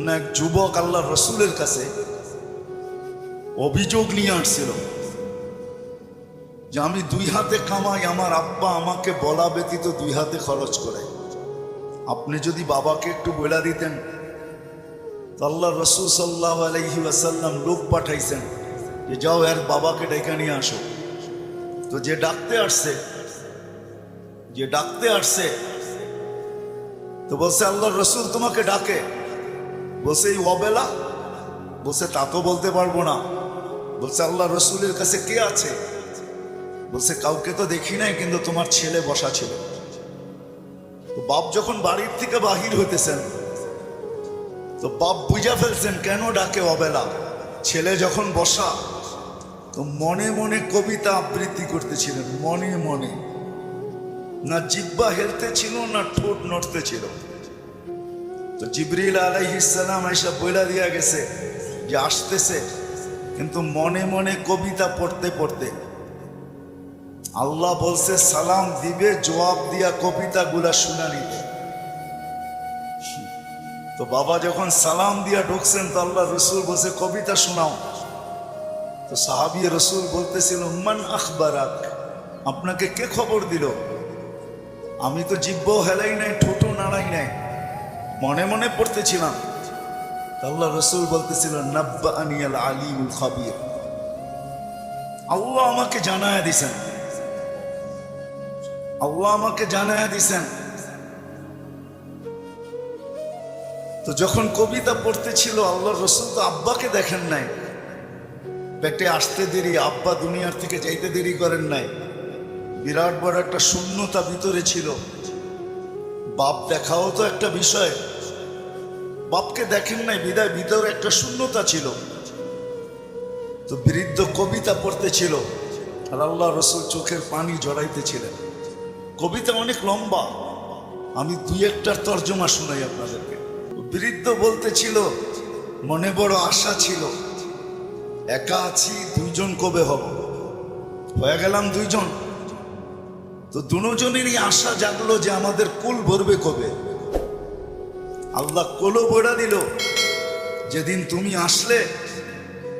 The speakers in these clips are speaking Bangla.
না এক যুবক আল্লাহ রসুলের কাছে অভিযোগ নিয়ে আসছিল যে আমি দুই হাতে কামাই, আমার আব্বা আমাকে বলা ব্যতীত দুই হাতে খরচ করে। আপনি যদি বাবাকে একটু বলে দিতেন। আল্লাহ রসুল সাল্লাল্লাহু আলাইহি ওয়াসাল্লাম লোক পাঠাইছেন যে যাও এর বাবাকে ডেকে নিয়ে আসো। তো যে ডাকতে আসছে তো বলছে আল্লাহ রসুল তোমাকে ডাকে। বলছে এই অবেলা? বলছে তা তো বলতে পারবো না। বলছে আল্লাহ রসুলের কাছে কে আছে? বলছে কাউকে তো দেখি নাই, কিন্তু তোমার ছেলে বসা ছিল। তো বাপ যখন বাড়ির থেকে বাহির হইতেছেন তো বাপ বুঝা ফেলছেন কেন ডাকে অবেলা। ছেলে যখন বসা তো মনে মনে কবিতা আবৃত্তি করতেছিলেন, মনে মনে। না জিহ্বা হেলতে ছিল না ঠোঁট নড়তে ছিল। তো জিবরিল আলাইহিস সালাম এসে বইলা দিয়া গেছে যে আসতেছে, কিন্তু মনে মনে কবিতা পড়তে পড়তে আল্লাহ বলছে সালাম দিবে, জবাব দিয়া কবিতা গুলা শুনা নিবে। তো বাবা যখন সালাম দিয়া ঢুকছেন তো আল্লাহ রসুল বলছে কবিতা শোনাও। তো সাহাবী রসুল বলতেছিল মান আখবারাক, আপনাকে কে খবর দিল? আমি তো জিহ্বাও হেলাই নাই, ঠোঁটও নাড়াই নাই, মনে মনে পড়তেছিলাম। আল্লাহ রসুল বলতেছিল নাব্বাআনি আল আলিমুল খাবীর, আল্লাহ আমাকে জানায়া দিছেন, আল্লাহ আমাকে জানায়া দিছেন। তো যখন কবিতা পড়তেছিল আল্লাহ রসুল তো আব্বাকে দেখেন নাই, পেটে আসতে দেরি, আব্বা দুনিয়ার থেকে যাইতে দেরি করেন নাই। বিরাট বড় একটা শূন্যতা ভিতরে ছিল। বাপ দেখাও তো একটা বিষয়, বাপকে দেখেন নাই বিদায় ভিতরে একটা শূন্যতা ছিল। তো বৃদ্ধ কবিতা পড়তেছিল আর আল্লাহ রসুল চোখের পানি জড়াইতেছিলেন। কবিতা অনেক লম্বা, আমি দুই একটার তর্জমা শোনাই আপনাদেরকে। বৃদ্ধ বলতেছিল মনে বড় আশা ছিল, একা আছি, দুইজন কবে হব? হয়ে গেলাম দুইজন। তো দুজনেরই আশা জাগলো যে আমাদের কুল ভরবে কবে। আল্লাহ কোলো বড়া দিল যেদিন তুমি আসলে।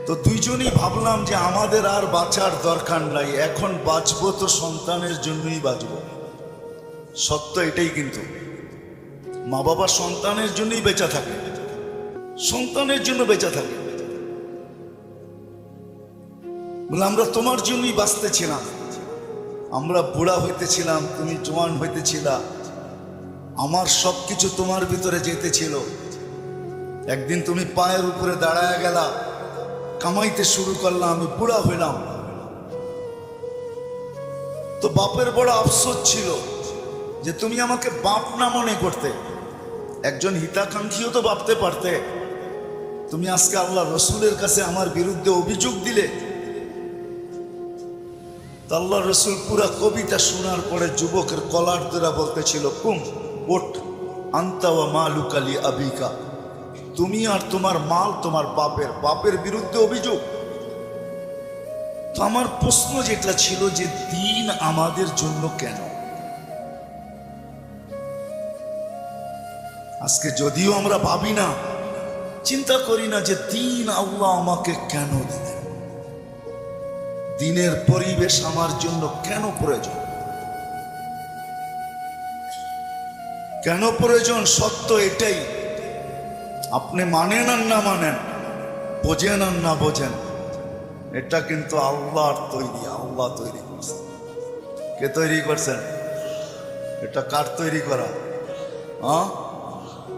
তো দুইজনই ভাবলাম যে আমাদের আর বাঁচার দরকার নাই, এখন বাঁচবো তো সন্তানের জন্যই বাঁচবো। সত্য এটাই, কিন্তু মা বাবা সন্তানের জন্যই বেঁচে থাকে, সন্তানের জন্য বেঁচে থাকে। বলে আমরা তোমার জন্যই বাঁচতেছিলাম, আমরা বুড়া হইতেছিলাম, তুমি জওয়ান হইতেছিলা, আমার সবকিছু তোমার ভিতরে যেতেছিল। একদিন তুমি পায়ের উপরে দাঁড়ায় গেলা, কামাইতে শুরু করলাম, আমি বুড়া হইলাম। তো বাপের বড় আফসোস ছিল যে তুমি আমাকে বাপ না মনে করতে, একজন হিতাকাঙ্ক্ষীও তো ভাবতে পারতে। তুমি আজকে আল্লাহ রসুলের কাছে আমার বিরুদ্ধে অভিযোগ দিলে। আল্লাহ রসুল পুরা কবিতা শোনার পরে যুবকের কলার দ্বারা বলতেছিল কুম ওঠ আনতা ওয়া মালুকা লি আবিকা, তুমি আর তোমার মাল তোমার বাপের, বাপের বিরুদ্ধে অভিযোগ। তো আমার প্রশ্ন যেটা ছিল যে দিন আমাদের জন্য কেন? আজকে যদিও আমরা ভাবি না, চিন্তা করি না যে দিন আল্লাহ আমাকে কেন দিলেন, দিনের পরিবেশ আমার জন্য কেন প্রয়োজন, কেন প্রয়োজন? সত্য এটাই, আপনি মানেন আর না মানেন, বোঝেন আর না বোঝেন, এটা কিন্তু আল্লাহর তৈরি, আল্লাহ তৈরি করছেন। কে তৈরি করছেন? এটা কার তৈরি করা?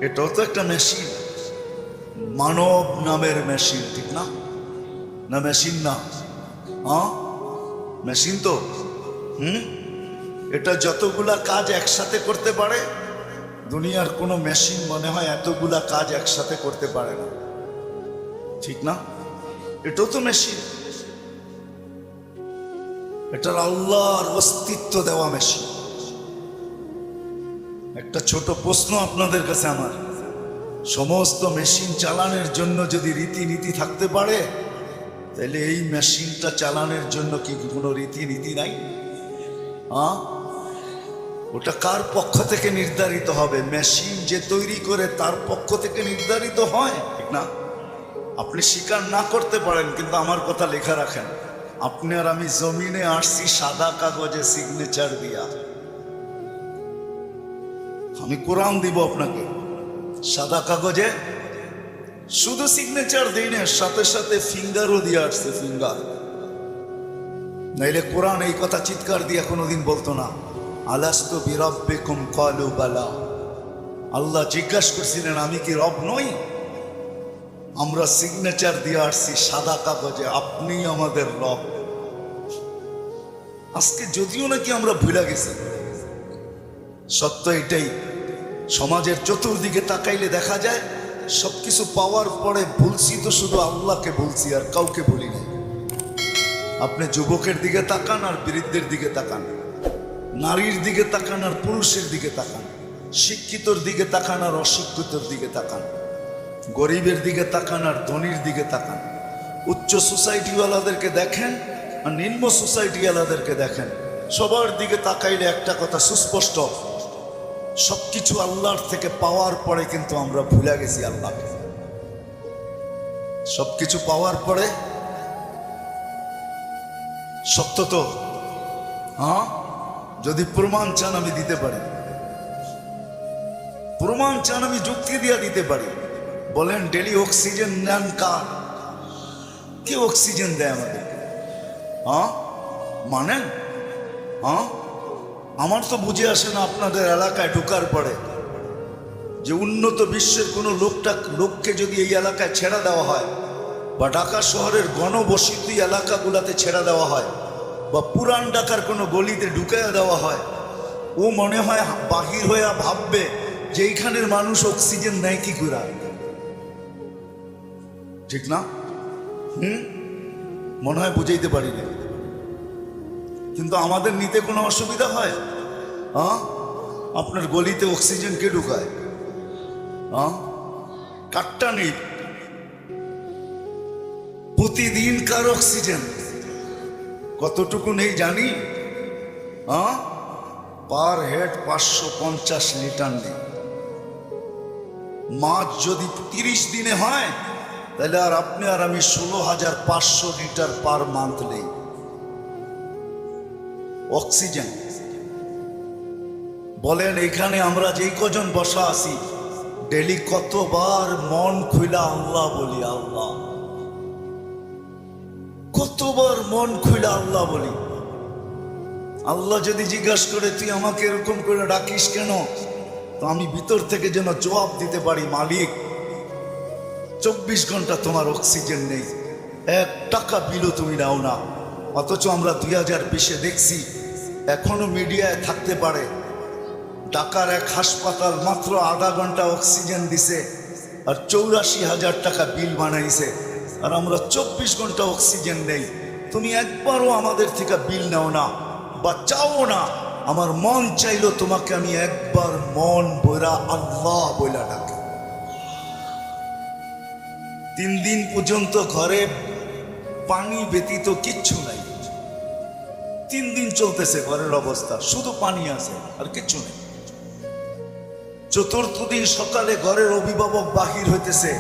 এটাও তো একটা মেশিন, মানব নামের মেশিন, ঠিক না? না মেশিন না? মেশিন তো। এটা যতগুলা কাজ একসাথে করতে পারে, দুনিয়ার কোনো মেশিন মনে হয় এতগুলা কাজ একসাথে করতে পারে না, ঠিক না? এটাও তো মেশিন, এটার আল্লাহর অস্তিত্ব দেওয়া মেশিন। একটা ছোট প্রশ্ন আপনাদের কাছে আমার, সমস্ত মেশিন চালানোর জন্য যদি রীতিনীতি থাকতে পারে, তাহলে এই মেশিনটা চালানোর জন্য কি কোনো রীতিনীতি নাই? ওটা কার পক্ষ থেকে নির্ধারিত হবে? মেশিন যে তৈরি করে তার পক্ষ থেকে নির্ধারিত হয়, ঠিক না? আপনি স্বীকার না করতে পারেন, কিন্তু আমার কথা লেখা রাখেন, আপনি আর আমি জমিনে আসছি সাদা কাগজে সিগনেচার দিয়া। আমি কোরআন দিব আপনাকে, সাদা কাগজে শুধু সিগনেচার দিই না, সাথে সাথে ফিঙ্গারও দিয়ে আসছে, ফিঙ্গার। নাইলে কোরআন এই কথা চিৎকার দিয়ে কোনোদিন বলতো না, আলাস্তু বিরাব্বিকুম ক্বালু বালা। আল্লাহ জিজ্ঞাসা করছিলেন, আমি কি রব নই? আমরা সিগনেচার দিয়ে আসছি সাদা কাগজে, আপনি আমাদের রব। আজকে যদিও নাকি আমরা ভুলে গেছি, সত্য এটাই, সমাজের চতুর্দিকে তাকাইলে দেখা যায় সবকিছু পাওয়ার পরে বলছি তো শুধু আল্লাহকে বলছি, আর কাউকে বলি না। আপনি যুবকের দিকে তাকান আর বৃদ্ধের দিকে তাকান, নারীর দিকে তাকান আর পুরুষের দিকে তাকান, শিক্ষিতর দিকে তাকান আর অশিক্ষিতর দিকে তাকান, গরিবের দিকে তাকান আর ধনীর দিকে তাকান, উচ্চ সোসাইটিওয়ালাদেরকে দেখেন আর নিম্ন সোসাইটিওয়ালাদেরকে দেখেন। সবার দিকে তাকাইলে একটা কথা সুস্পষ্ট, সবকিছু আল্লাহর থেকে পাওয়ার পরে কিন্তু আমরা ভুলে গেছি আল্লাহকে। সবকিছু পাওয়ার পরে, সত্য তো? হ্যাঁ, যদি প্রমাণ চান আমি দিতে পারি, প্রমাণ চান আমি যুক্তি দিয়ে দিতে পারি। বলেন ডেলি অক্সিজেন নেন কার? কে অক্সিজেন দেয় আমাদেরকে? হ্যাঁ মানেন? হ্যাঁ, আমার তো বুঝে আসে না আপনাদের এলাকায় ঢোকার পরে যে উন্নত বিশ্বের কোনো লোককে যদি এই এলাকায় ছেড়ে দেওয়া হয়, বা ঢাকা শহরের ঘনবসতি এলাকাগুলোতে ছেড়ে দেওয়া হয়, বা পুরান ঢাকার কোনো গলিতে ঢুকাইয়া দেওয়া হয়, ও মনে হয় বাহির হয়ে ভাববে যে এইখানের মানুষ অক্সিজেন নেয় কি করে, ঠিক না? মনে হয় বুঝাইতে পারি না, কিন্তু আমাদের নিতে কোনো অসুবিধা হয়? হ্যাঁ, আপনার গলিতে অক্সিজেন কে ঢুকায়? হ্যাঁ, কাটটা নেই প্রতিদিন কার অক্সিজেন কতটুকু নেই জানি? হ্যাঁ, পার হেড 550 লিটার নেই। মাছ যদি 30 দিনে হয়, তাহলে আর আপনি আর আমি 16,500 লিটার পার মান্থ নেই অক্সিজেন। বলেন এখানে আমরা যেই কজন বসা আছি, ডেলি কতবার মন খুইলা আল্লাহ বলি? আল্লাহ, কতবার মন খুইলা আল্লাহ বলি? আল্লাহ যদি জিজ্ঞাসা করে তুই আমাকে এরকম করে ডাকিস কেন, তো আমি ভিতর থেকে যেন জবাব দিতে পারি, মালিক 24 ঘন্টা তোমার অক্সিজেন নেই, 1 টাকা বিলও তুমি নাও না। অথচ আমরা 2020-এ দেখছি এখনো মিডিয়ায় থাকতে পারে, ঢাকার এক হাসপাতাল মাত্র আধা ঘন্টা অক্সিজেন দিছে আর 84,000 টাকা বিল বানাইছে, আর আমরা 24 ঘন্টা অক্সিজেন নেই। তুমি একবারও আমাদের থেকে বিল নাও না বা চাও না। আমার মন চাইলো তোমাকে আমি একবার মন বইরা আল্লাহ বইলা ডাকি। 3 দিন পর্যন্ত ঘরে পানি ব্যতীত কিচ্ছু নাই। 3 দিন চলতেছে ঘরের অবস্থা, শুধু পানি আছে আর কিচ্ছু নেই। 4র্থ দিন সকালে ঘরের অভিভাবক বাহির হইতেছে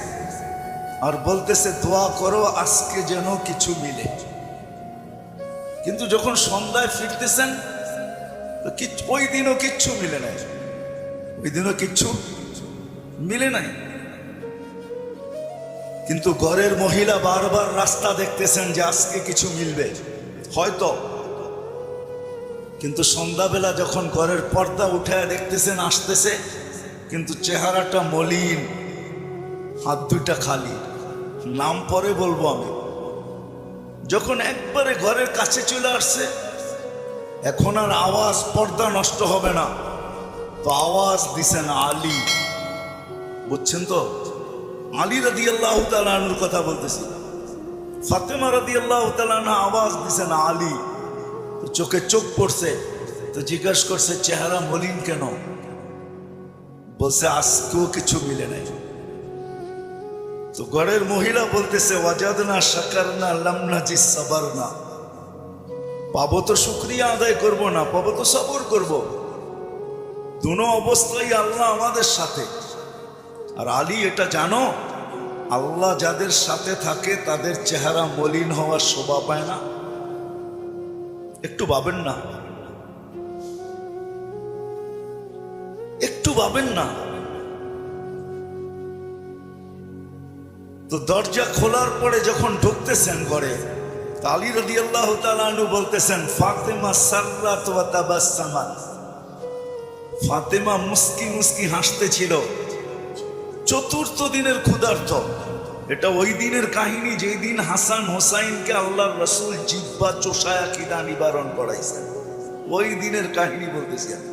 আর বলতেছে দোয়া করো আজকে যেন কিছু মিলে। কিন্তু যখন সন্ধ্যায় ফিরতেছেন তো ওই দিনও কিচ্ছু মিলে নাই, ওই দিনও কিচ্ছু মিলে নাই। কিন্তু ঘরের মহিলা বারবার রাস্তা দেখতেছেন যে আজকে কিছু মিলবে হয়তো, কিন্তু সন্ধ্যাবেলা যখন ঘরের পর্দা উঠায় দেখতেছেন আসতেছে, কিন্তু চেহারাটা মলিন, হাত দুইটা খালি। নাম পরে বলবো আমি। যখন একবারে ঘরের কাছে চলে আসছে, এখন আর আওয়াজ, পর্দা নষ্ট হবে না, তো আওয়াজ দিছেন আলী। বুঝছেন তো? আলী রাদিয়াল্লাহু তাআলা আনহুর কথা বলতেছি। ফাতেমা রাদিয়াল্লাহু তাআলা আনহা আওয়াজ দিছেন আলী। তো চোখে চোখ পড়ছে, তো জিজ্ঞাসা করছে চেহারা মলিন কেন? বলছে আজকেও কিছু মিলে নাই। তো ঘরের মহিলা বলতেছে ওয়াজাদনা শাকারনা লাম নাজিস সাবারনা, পাবো তো শুকরিয়া আদায় করব না, পাবো তো সবর করব। দুনো অবস্থায় আল্লাহ আমাদের সাথে। আর আলী এটা জানো, আল্লাহ যাদের সাথে থাকে তাদের চেহারা মলিন হওয়ার শোভা পায় না। একটু ভাবেন না, একটু ভাবেন না। তো দরজা খোলার পরে যখন ঢুকতেছেন ঘরে, আলী রাদিয়াল্লাহু তাআলা আনহু বলতেছেন, ফাতেমা সাররাত ওয়া তাবাসসামাত। ফাতেমা মুস্কি মুস্কি হাসতেছিল। চতুর্থ দিনের ক্ষুধার্ত। এটা ওই দিনের কাহিনী যেই দিন হাসান হোসাইনকে আল্লাহর রাসূল জিহ্বা চোষায়া খিদা নিবারণ করাইছেন। ওই দিনের কাহিনী বলতেছি আমি।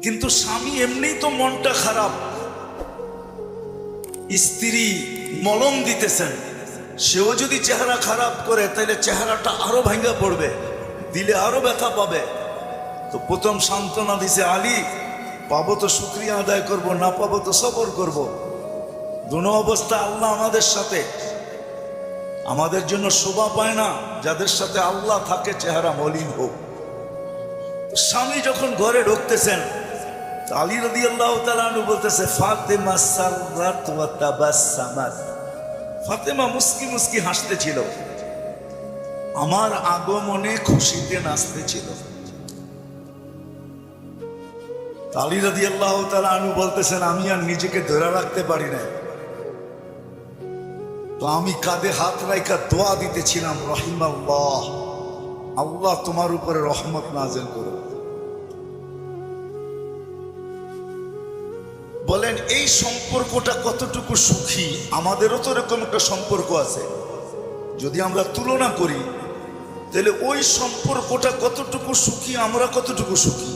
কিন্তু স্বামী এমনিই তো মনটা খারাপ, স্ত্রী মলম দিতেছেন, সেও যদি চেহারা খারাপ করে তাহলে চেহারাটা আরো ভাঙ্গা পড়বে, দিলে আরো ব্যথা পাবে। তো প্রথম সান্ত্বনা দিছে, আলী পাবো তো শুকরিয়া আদায় করব, না পাবো তো সবর করব। দুনো অবস্থা আল্লাহ আমাদের সাথে। আমাদের জন্য শোভা পায় না যাদের সাথে আল্লাহ থাকে চেহারা মলিন হোক। স্বামী যখন ঘরে ঢুকতেছেন, আলী রাদিয়াল্লাহু তাআলা আনহু বলতেছে, ফাতেমা সাররাত ওয়া তাবাসসামাত। ফাতেমা মুস্কি মুস্কি হাসতেছিল, আমার আগমনে খুশিতে নাচতেছিল। আলী রাদিয়াল্লাহু তাআলা আনহু বলতেছেন, আমি আর নিজেকে ধরে রাখতে পারি না। তো আমি কাঁধে হাত রাইখা দোয়া দিতেছিলাম, রহিমাল্লাহ, আল্লাহ তোমার উপরে রহমত নাযিল করো। বলেন এই সম্পর্কটা কতটুকু সুখী? আমাদেরও তো এরকম একটা সম্পর্ক আছে। যদি আমরা তুলনা করি তাহলে ওই সম্পর্কটা কতটুকু সুখী, আমরা কতটুকু সুখী।